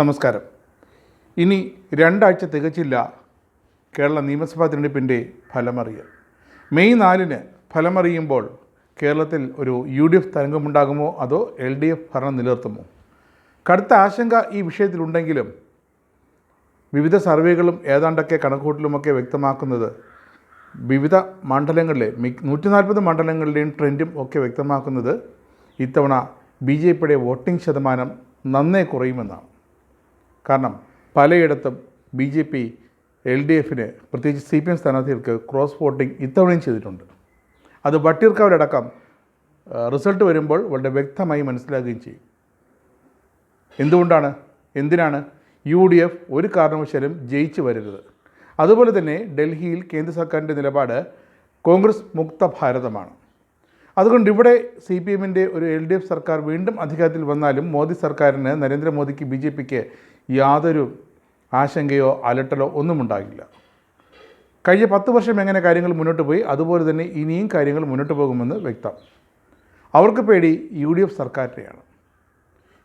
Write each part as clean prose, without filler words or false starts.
നമസ്കാരം. ഇനി 2 ആഴ്ച തികച്ചില്ല കേരള നിയമസഭാ തിരഞ്ഞെടുപ്പിൻ്റെ ഫലമറിയൽ. മെയ് 4-ന് ഫലമറിയുമ്പോൾ കേരളത്തിൽ ഒരു UDF തരംഗമുണ്ടാകുമോ അതോ LDF ഭരണം നിലനിർത്തുമോ? കടുത്ത ആശങ്ക ഈ വിഷയത്തിലുണ്ടെങ്കിലും വിവിധ സർവേകളും ഏതാണ്ടൊക്കെ കണക്കുകൂട്ടലുമൊക്കെ വ്യക്തമാക്കുന്നത് വിവിധ മണ്ഡലങ്ങളിലെ 140 മണ്ഡലങ്ങളുടെയും ട്രെൻഡും ഒക്കെ വ്യക്തമാക്കുന്നത് ഇത്തവണ BJPയുടെ വോട്ടിംഗ് ശതമാനം നന്നേ കുറയുമെന്നാണ്. കാരണം പലയിടത്തും BJP LDFന് പ്രത്യേകിച്ച് CPM സ്ഥാനാർത്ഥികൾക്ക് ക്രോസ് വോട്ടിംഗ് ഇത്തവണയും ചെയ്തിട്ടുണ്ട്. അത് വട്ടിയൂർക്കാവിലടക്കം റിസൾട്ട് വരുമ്പോൾ വളരെ വ്യക്തമായി മനസ്സിലാക്കുകയും ചെയ്യും. എന്തിനാണ് UDF ഒരു കാരണവശാലും ജയിച്ചു വരരുത്. അതുപോലെ തന്നെ ഡൽഹിയിൽ കേന്ദ്ര സർക്കാരിൻ്റെ നിലപാട് കോൺഗ്രസ് മുക്ത ഭാരതമാണ്. അതുകൊണ്ട് ഇവിടെ CPMൻ്റെ ഒരു LDF സർക്കാർ വീണ്ടും അധികാരത്തിൽ വന്നാലും മോദി സർക്കാരിന്, നരേന്ദ്രമോദിക്ക്, BJPക്ക് യാതൊരു ആശങ്കയോ അലട്ടലോ ഒന്നും ഉണ്ടാകില്ല. കഴിഞ്ഞ 10 വർഷം എങ്ങനെ കാര്യങ്ങൾ മുന്നോട്ട് പോയി അതുപോലെ തന്നെ ഇനിയും കാര്യങ്ങൾ മുന്നോട്ട് പോകുമെന്ന് വ്യക്തം. അവർക്ക് പേടി UDF സർക്കാരിനെയാണ്.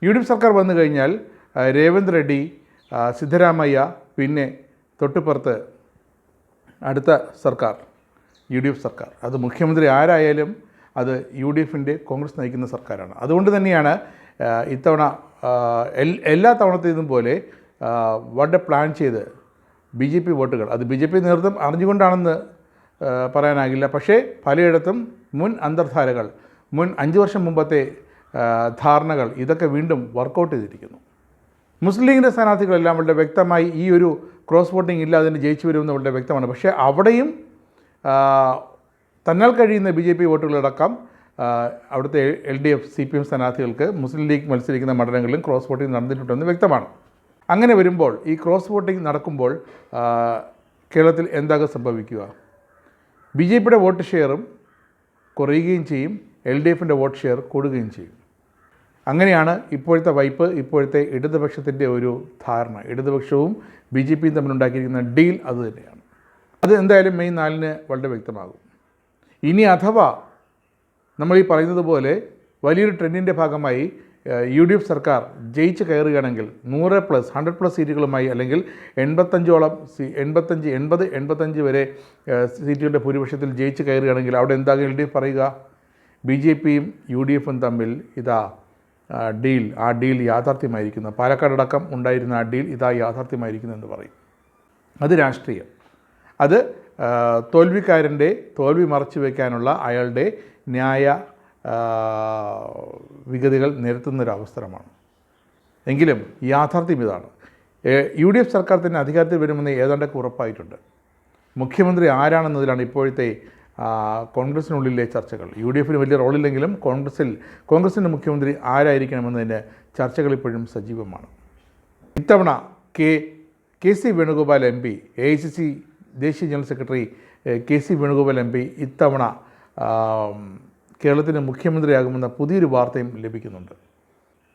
UDF സർക്കാർ വന്നു കഴിഞ്ഞാൽ രേവന്ത് റെഡ്ഡി, സിദ്ധരാമയ്യ, പിന്നെ തൊട്ടുപുറത്ത് അടുത്ത സർക്കാർ UDF സർക്കാർ. അത് മുഖ്യമന്ത്രി ആരായാലും അത് UDFൻ്റെ കോൺഗ്രസ് നയിക്കുന്ന സർക്കാരാണ്. അതുകൊണ്ട് തന്നെയാണ് ഇത്തവണ എല്ലാ തവണത്തേതും പോലെ വളരെ പ്ലാൻ ചെയ്ത് BJP വോട്ടുകൾ, അത് BJP നേതൃത്വം അറിഞ്ഞുകൊണ്ടാണെന്ന് പറയാനാകില്ല, പക്ഷേ പലയിടത്തും മുൻ അന്തർധാരകൾ, മുൻ 5 വർഷം മുമ്പത്തെ ധാരണകൾ ഇതൊക്കെ വീണ്ടും വർക്കൗട്ട് ചെയ്തിരിക്കുന്നു. മുസ്ലിം ലീഗിൻ്റെ സ്ഥാനാർത്ഥികളെല്ലാം വളരെ വ്യക്തമായി ഈ ഒരു ക്രോസ് വോട്ടിംഗ് ഇല്ലാതെ തന്നെ ജയിച്ചു വരുമെന്ന് വളരെ വ്യക്തമാണ്. പക്ഷേ അവിടെയും തന്നാൽ കഴിയുന്ന BJP വോട്ടുകളടക്കം അവിടുത്തെ LDF CPM സ്ഥാനാർത്ഥികൾക്ക് മുസ്ലിം ലീഗ് മത്സരിക്കുന്ന മണ്ഡലങ്ങളിലും ക്രോസ് വോട്ടിംഗ് നടന്നിട്ടുണ്ടെന്ന് വ്യക്തമാണ്. അങ്ങനെ വരുമ്പോൾ ഈ ക്രോസ് വോട്ടിംഗ് നടക്കുമ്പോൾ കേരളത്തിൽ എന്താകും സംഭവിക്കുക? BJPയുടെ വോട്ട് ഷെയറും കുറയുകയും ചെയ്യും, LDFൻ്റെ വോട്ട് ഷെയർ കൂടുകയും ചെയ്യും. അങ്ങനെയാണ് ഇപ്പോഴത്തെ വൈപ്പ്, ഇപ്പോഴത്തെ ഇടതുപക്ഷത്തിൻ്റെ ഒരു ധാരണ. ഇടതുപക്ഷവും BJPയും തമ്മിലുണ്ടാക്കിയിരിക്കുന്ന ഡീൽ അതുതന്നെയാണ്. അത് എന്തായാലും മെയ് 4-ന് വളരെ വ്യക്തമാകും. ഇനി അഥവാ നമ്മൾ ഈ പറയുന്നത് പോലെ വലിയൊരു ട്രെൻഡിൻ്റെ ഭാഗമായി UDF സർക്കാർ ജയിച്ച് കയറുകയാണെങ്കിൽ 100+ സീറ്റുകളുമായി, അല്ലെങ്കിൽ 80 വരെ സീറ്റുകളുടെ ഭൂരിപക്ഷത്തിൽ ജയിച്ച് കയറുകയാണെങ്കിൽ അവിടെ എന്താകും LDF പറയുക? BJPയും UDFും തമ്മിൽ ആ ഡീൽ യാഥാർത്ഥ്യമായിരിക്കുന്നു. പാലക്കാടടക്കം ഉണ്ടായിരുന്ന ആ ഡീൽ യാഥാർത്ഥ്യമായിരിക്കുന്നു എന്ന് പറയും. അത് രാഷ്ട്രീയം. അത് തോൽവിക്കാരൻ്റെ തോൽവി മറച്ചു വയ്ക്കാനുള്ള അയാളുടെ ന്യായ വിഗതികൾ നിരത്തുന്നൊരവസരമാണ്. എങ്കിലും യാഥാർത്ഥ്യം ഇതാണ്. UDF സർക്കാർ തന്നെ അധികാരത്തിൽ വരുമെന്ന് ഏതാണ്ടൊക്കെ ഉറപ്പായിട്ടുണ്ട്. മുഖ്യമന്ത്രി ആരാണെന്നതിലാണ് ഇപ്പോഴത്തെ കോൺഗ്രസിനുള്ളിലെ ചർച്ചകൾ. UDFന് വലിയ റോളില്ലെങ്കിലും കോൺഗ്രസിൻ്റെ മുഖ്യമന്ത്രി ആരായിരിക്കണമെന്നതിന് ചർച്ചകൾ ഇപ്പോഴും സജീവമാണ്. ഇത്തവണ KC വേണുഗോപാൽ MP, AICC ദേശീയ general secretary KC Venugopal MP ഇത്തവണ കേരളത്തിൻ്റെ മുഖ്യമന്ത്രിയാകുമെന്ന പുതിയൊരു വാർത്തയും ലഭിക്കുന്നുണ്ട്.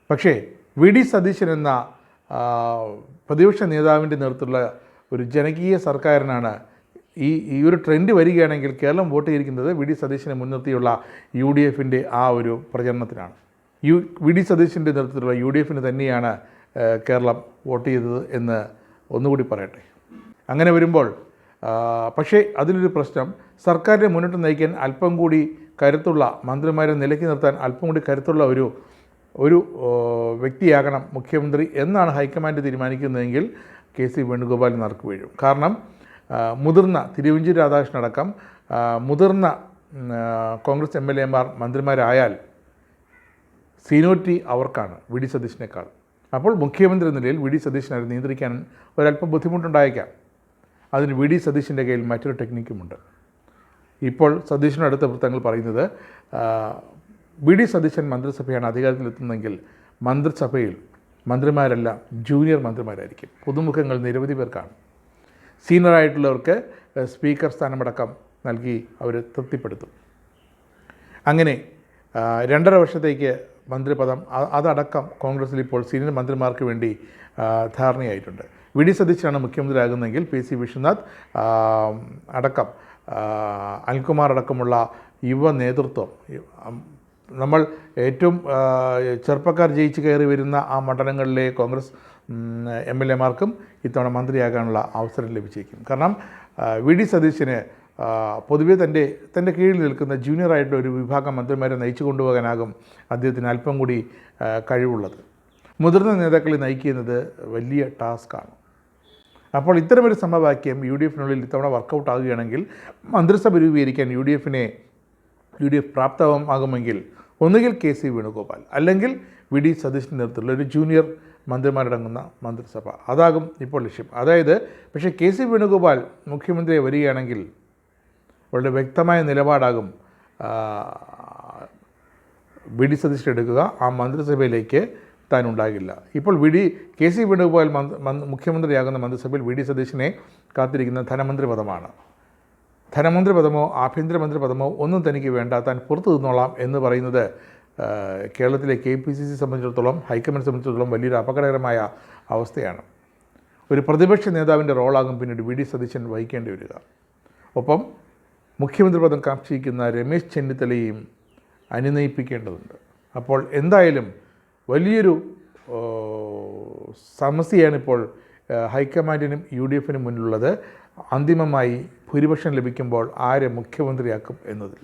പക്ഷേ VD സതീശൻ എന്ന പ്രതിപക്ഷ നേതാവിൻ്റെ നേതൃത്വത്തിലുള്ള ഒരു ജനകീയ സർക്കാരിനാണ് ഈ ഒരു ട്രെൻഡ് വരികയാണെങ്കിൽ കേരളം വോട്ട് ചെയ്തിരിക്കുന്നത് VD സതീശനെ മുൻനിർത്തിയുള്ള UDFൻ്റെ ആ ഒരു പ്രചരണത്തിനാണ്. VD സതീശൻ്റെ നേതൃത്വത്തിലുള്ള UDFന് തന്നെയാണ് കേരളം വോട്ട് ചെയ്തത് എന്ന് ഒന്നുകൂടി പറയട്ടെ. അങ്ങനെ വരുമ്പോൾ പക്ഷേ അതിലൊരു പ്രശ്നം, സർക്കാരിനെ മുന്നോട്ട് നയിക്കാൻ അല്പം കൂടി കരുത്തുള്ള മന്ത്രിമാരെ നിലയ്ക്ക് നിർത്താൻ അല്പം കൂടി കരുത്തുള്ള ഒരു വ്യക്തിയാകണം മുഖ്യമന്ത്രി എന്നാണ് ഹൈക്കമാൻഡ് തീരുമാനിക്കുന്നതെങ്കിൽ KC വേണുഗോപാൽ നറുക്ക് വീഴും. കാരണം മുതിർന്ന തിരുവഞ്ചൂർ രാധാകൃഷ്ണൻ അടക്കം മുതിർന്ന കോൺഗ്രസ് MLAമാർ മന്ത്രിമാരായാൽ സീനിയോറിറ്റി അവർക്കാണ് VD സതീശനേക്കാൾ. അപ്പോൾ മുഖ്യമന്ത്രി എന്ന നിലയിൽ VD സതീശനെ നിയന്ത്രിക്കാൻ ഒരല്പം ബുദ്ധിമുട്ടുണ്ടായേക്കാം. അതിന് VD സതീശൻ്റെ കയ്യിൽ മറ്റൊരു ടെക്നിക്കുമുണ്ട്. ഇപ്പോൾ സതീശനടുത്ത വൃത്തങ്ങൾ പറയുന്നത് VD സതീശൻ മന്ത്രിസഭയാണ് അധികാരത്തിലെത്തുന്നതെങ്കിൽ മന്ത്രിസഭയിൽ മന്ത്രിമാരെല്ലാം ജൂനിയർ മന്ത്രിമാരായിരിക്കും. പുതുമുഖങ്ങൾ നിരവധി പേർ കാണും. സീനിയറായിട്ടുള്ളവർക്ക് സ്പീക്കർ സ്ഥാനമടക്കം നൽകി അവർ തൃപ്തിപ്പെടുത്തും. അങ്ങനെ 2.5 വർഷത്തേക്ക് മന്ത്രിപദം അതടക്കം കോൺഗ്രസിൽ ഇപ്പോൾ സീനിയർ മന്ത്രിമാർക്ക് വേണ്ടി ധാരണയായിട്ടുണ്ട്. VD സതീശനാണ് മുഖ്യമന്ത്രിയാകുന്നതെങ്കിൽ PC വിശ്വനാഥ് അടക്കം അനിൽകുമാർ അടക്കമുള്ള യുവ നേതൃത്വം, നമ്മൾ ഏറ്റവും ചെറുപ്പക്കാർ ജയിച്ച് കയറി വരുന്ന ആ മണ്ഡലങ്ങളിലെ കോൺഗ്രസ് MLA മാർക്കും ഇത്തവണ മന്ത്രിയാകാനുള്ള അവസരം ലഭിച്ചേക്കും. കാരണം വി ഡി സതീശന് പൊതുവെ തൻ്റെ കീഴിൽ നിൽക്കുന്ന ജൂനിയറായിട്ടുള്ള ഒരു വിഭാഗം മന്ത്രിമാരെ നയിച്ചു കൊണ്ടുപോകാനാകും അദ്ദേഹത്തിന് അല്പം കൂടി കഴിവുള്ളത്. മുതിർന്ന നേതാക്കളെ നയിക്കുന്നത് വലിയ ടാസ്ക്കാണ്. അപ്പോൾ ഇത്തരമൊരു സമവാക്യം UDF-നുള്ളിൽ ഇത്തവണ വർക്കൗട്ട് ആകുകയാണെങ്കിൽ മന്ത്രിസഭ രൂപീകരിക്കാൻ UDF പ്രാപ്തമാകുമെങ്കിൽ ഒന്നുകിൽ KC വേണുഗോപാൽ അല്ലെങ്കിൽ വി ഡി സതീശൻ്റെ നേതൃത്വത്തിലുള്ള ഒരു ജൂനിയർ മന്ത്രിമാരടങ്ങുന്ന മന്ത്രിസഭ, അതാകും ഇപ്പോൾ ലക്ഷ്യം. അതായത് പക്ഷേ KC വേണുഗോപാൽ മുഖ്യമന്ത്രി വരികയാണെങ്കിൽ വളരെ വ്യക്തമായ നിലപാടാകും വി ഡി സതീശൻ എടുക്കുക. ആ മന്ത്രിസഭയിലേക്ക് താൻ ഉണ്ടാകില്ല. ഇപ്പോൾ KC വേണുഗോപാൽ മുഖ്യമന്ത്രിയാകുന്ന മന്ത്രിസഭയിൽ വി ഡി സതീശനെ കാത്തിരിക്കുന്ന ധനമന്ത്രി പദമാണ്. ധനമന്ത്രി പദമോ ആഭ്യന്തരമന്ത്രി പദമോ ഒന്നും തനിക്ക് വേണ്ട, താൻ പുറത്തു നിന്നോളാം എന്ന് പറയുന്നത് കേരളത്തിലെ KPCC സംബന്ധിച്ചിടത്തോളം, ഹൈക്കമാൻഡ് സംബന്ധിച്ചിടത്തോളം വലിയൊരു അപകടകരമായ അവസ്ഥയാണ്. ഒരു പ്രതിപക്ഷ നേതാവിൻ്റെ റോളാകും പിന്നീട് വി ഡി സതീശൻ വഹിക്കേണ്ടി വരിക. ഒപ്പം മുഖ്യമന്ത്രി പദം കാക്ഷിക്കുന്ന രമേശ് ചെന്നിത്തലയും അനുനയിപ്പിക്കേണ്ടതുണ്ട്. അപ്പോൾ എന്തായാലും വലിയൊരു സമസ്യയാണിപ്പോൾ ഹൈക്കമാൻഡിനും UDF-നും മുന്നിലുള്ളത്. അന്തിമമായി ഭൂരിപക്ഷം ലഭിക്കുമ്പോൾ ആരെ മുഖ്യമന്ത്രിയാക്കും എന്നതിൽ.